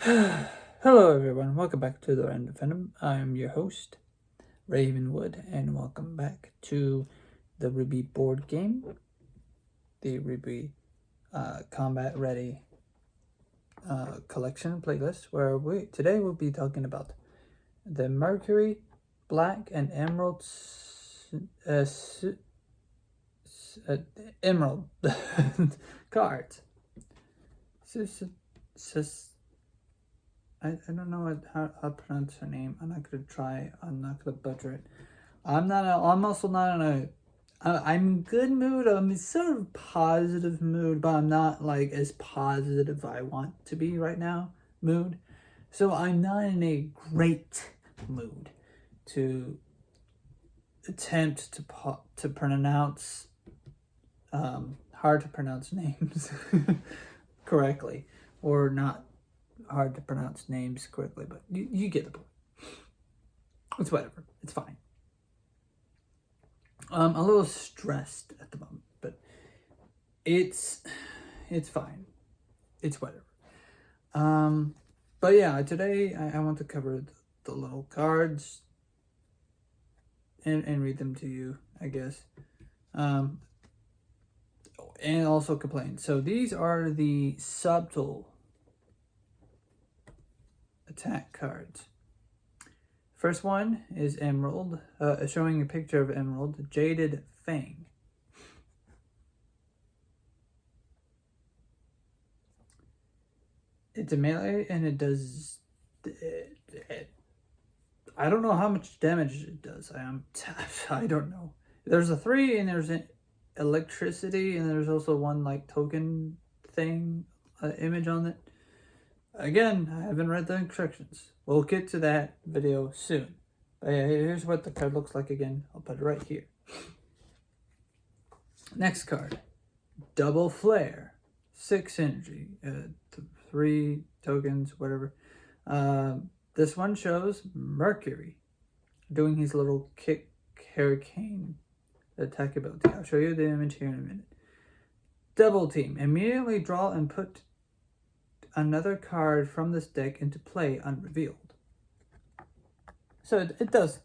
Hello everyone, welcome back to the Random Venom. I am your host, Ravenwood, and welcome back to the RWBY board game, the RWBY Combat Ready collection playlist, where today we'll be talking about the Mercury, Black, and Emerald Emerald cards. I don't know how to pronounce her name. I'm not gonna try. I'm not gonna butcher it. I'm also not in a. I'm in good mood. I'm in sort of positive mood, but I'm not like as positive I want to be right now. Mood, so I'm not in a great mood to attempt to pronounce hard to pronounce names correctly, or not hard to pronounce names correctly, but you get the point. It's whatever. It's fine. I'm a little stressed at the moment, but it's fine. It's whatever. But yeah, today I want to cover the little cards and read them to you, I guess. And also complain. So these are the subtle attack cards. First one is Emerald, showing a picture of Emerald, Jaded Fang. It's a melee and it does. I don't know how much damage it does. I don't know. There's a 3 and there's an electricity and there's also one like token thing, image on it. Again, I haven't read the instructions. We'll get to that video soon. But yeah, here's what the card looks like again. I'll put it right here. Next card, Double Flare, 6 energy, 3 tokens, whatever. This one shows Mercury doing his little kick hurricane attack ability. I'll show you the image here in a minute. Double Team, immediately draw and put another card from this deck into play unrevealed. So it does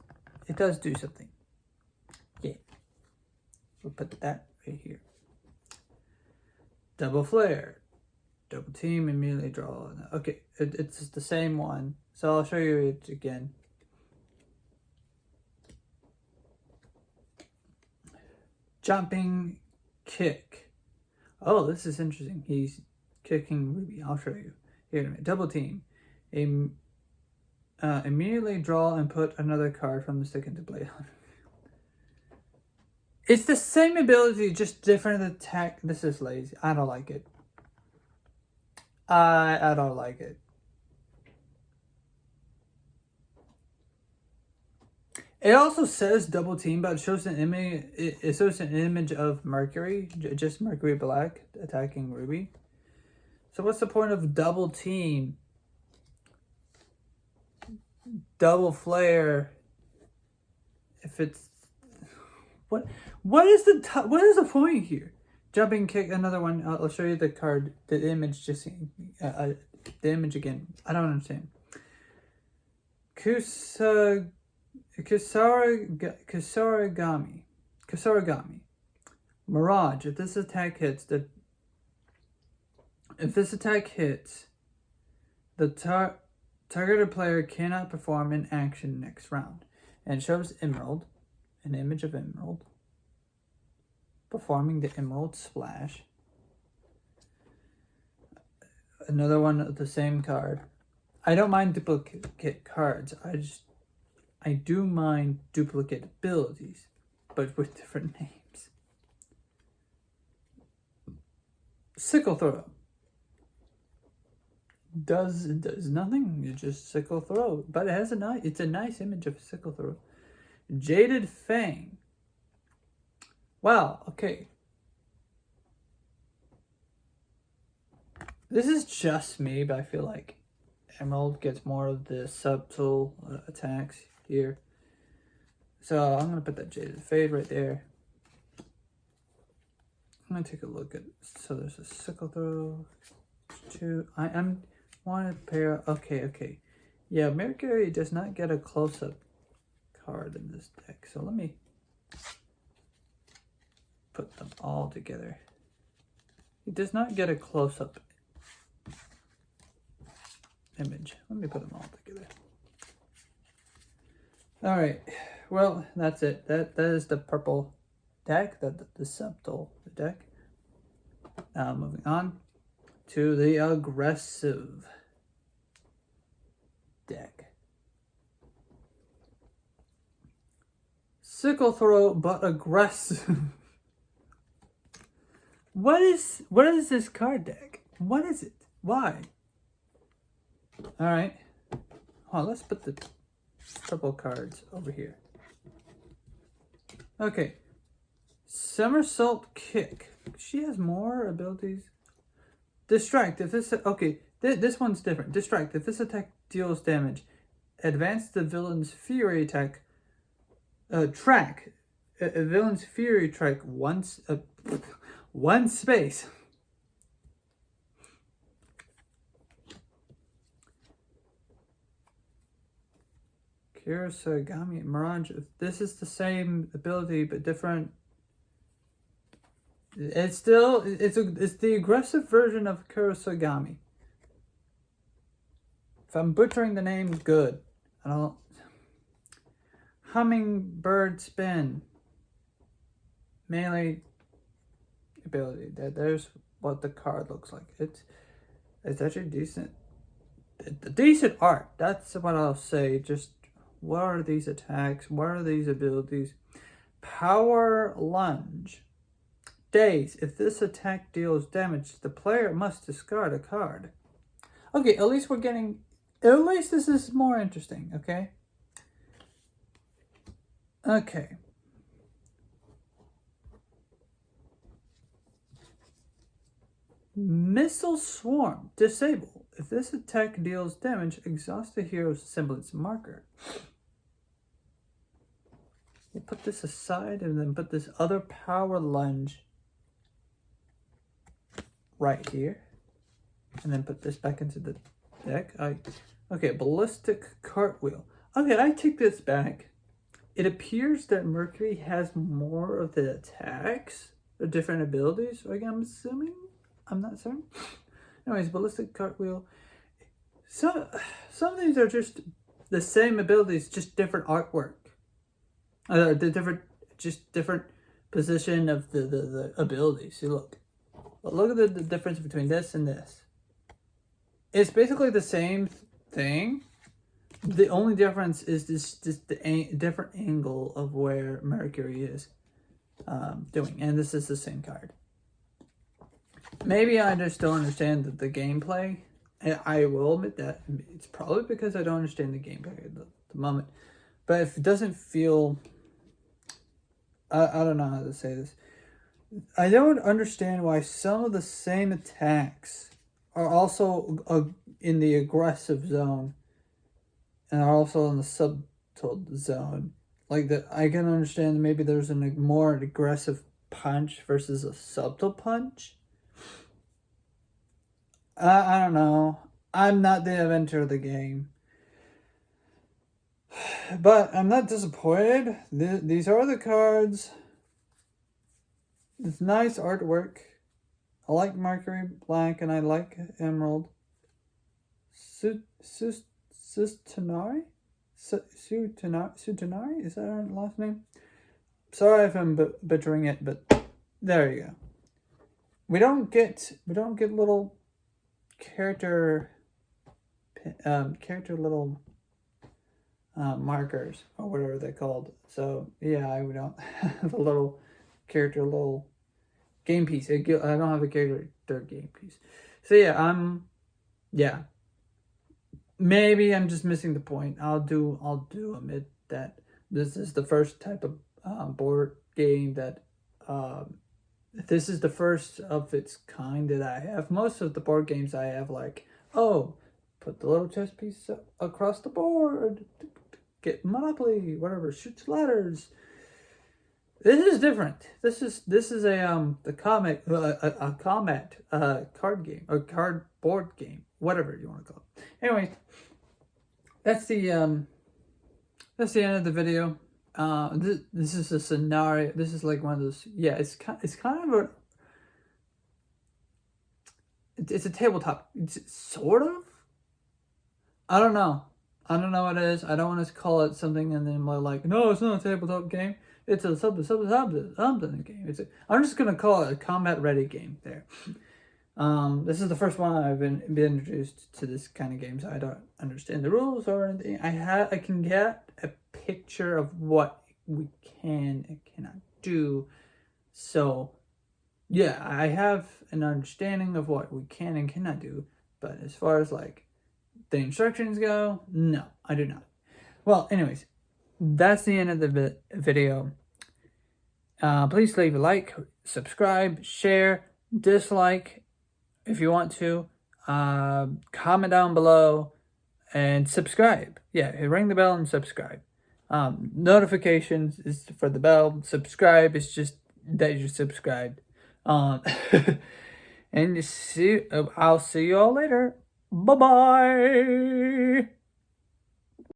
do something. Yeah. We'll put that right here. Double Flare. Double Team, immediately draw. Okay, it's the same one. So I'll show you it again. Jumping Kick. Oh, this is interesting. He's kicking RWBY. I'll show you here in a minute. Double Team. Immediately draw and put another card from the stick into play. It's the same ability, just different attack. This is lazy. I don't like it. I don't like it. It also says Double Team, but it shows an image. It shows an image of Mercury, just Mercury Black attacking RWBY. So what's the point of Double Team? Double Flare. If it's what is the point here? Jumping Kick, another one. I'll show you the card, the image. Just the image again. I don't understand. Kusarigami. Mirage. If this attack hits, the targeted player cannot perform an action next round. And it shows Emerald, an image of Emerald, performing the Emerald Splash. Another one of the same card. I don't mind duplicate cards. I do mind duplicate abilities, but with different names. Sickle Throw. Does nothing. You just sickle throw, but it's a nice image of a sickle throw. Jaded Fang. Wow. Okay. This is just me, but I feel like Emerald gets more of the subtle attacks here. So I'm gonna put that Jaded Fade right there. I'm gonna take a look at. So there's a sickle throw. 2. I'm One pair. Okay. Yeah, Mercury does not get a close-up card in this deck. So let me put them all together. He does not get a close-up image. Let me put them all together. All right. Well, that's it. That is the purple deck, the subtle deck. Now moving on to the aggressive deck. Sickle throw, but aggressive. What is this card deck? What is it? Why? All right. Hold on, let's put the purple cards over here. Okay. Somersault kick. She has more abilities. Distract. If this this one's different. Distract. If this attack deals damage, advance the villain's fury attack. Track. A villain's fury track once. One space. Kurosagami Mirage. This is the same ability but different. It's still it's the aggressive version of Kurosagami. If I'm butchering the name, good. I don't. Hummingbird spin. Melee ability. There's what the card looks like. It's actually decent. Decent art. That's what I'll say. Just what are these attacks? What are these abilities? Power lunge. Daze. If this attack deals damage, the player must discard a card. Okay, at least we're getting. At least this is more interesting. Okay. Okay. Missile Swarm. Disable. If this attack deals damage, exhaust the hero's semblance marker. We'll put this aside and then put this other power lunge right here. And then put this back into the deck. Okay, ballistic cartwheel. Okay, I take this back. It appears that Mercury has more of the attacks, or different abilities, like I'm assuming. I'm not certain. Anyways, ballistic cartwheel. Some of these are just the same abilities, just different artwork. Different position of the abilities. See, look at the difference between this and this. It's basically the same thing. The only difference is the different angle of where Mercury is doing, and this is the same card. Maybe I just don't understand the gameplay. I will admit that it's probably because I don't understand the gameplay at the moment. But if it doesn't feel, I don't know how to say this. I don't understand why some of the same attacks are also in the aggressive zone and are also in the subtle zone. Like that, I can understand maybe there's a more aggressive punch versus a subtle punch. I don't know. I'm not the inventor of the game. But I'm not disappointed. These are the cards. It's nice artwork. I like Mercury Black and I like Emerald. Sutanari? Sutanari? Is that her last name? Sorry if I'm butchering it, but there you go. We don't get little character little markers or whatever they're called. So yeah, we don't have a little character little game piece. I don't have a character game piece. So yeah, maybe I'm just missing the point. I'll admit that this is the first type of board game that this is the first of its kind that I have. Most of the board games I have, like, oh, put the little chess piece across the board, get Monopoly, whatever, shoots ladders. This is different. This is a the comic a combat card game or cardboard game, whatever you want to call it. Anyway, that's the end of the video. This is a scenario. This is like one of those. Yeah, it's kind of a. It's a tabletop. It's sort of. I don't know. I don't know what it is. I don't want to call it something and then we're like, no, it's not a tabletop game. It's a something game. I'm just gonna call it a combat ready game. There. This is the first one I've been introduced to this kind of game, so I don't understand the rules or anything. I can get a picture of what we can and cannot do. So, yeah, I have an understanding of what we can and cannot do. But as far as like the instructions go, no, I do not. Well, anyways, that's the end of the video. Please leave a like, subscribe, share, dislike if you want to. Comment down below and subscribe. Yeah, ring the bell and subscribe. Notifications is for the bell. Subscribe is just that you're subscribed. And I'll see you all later. Bye-bye.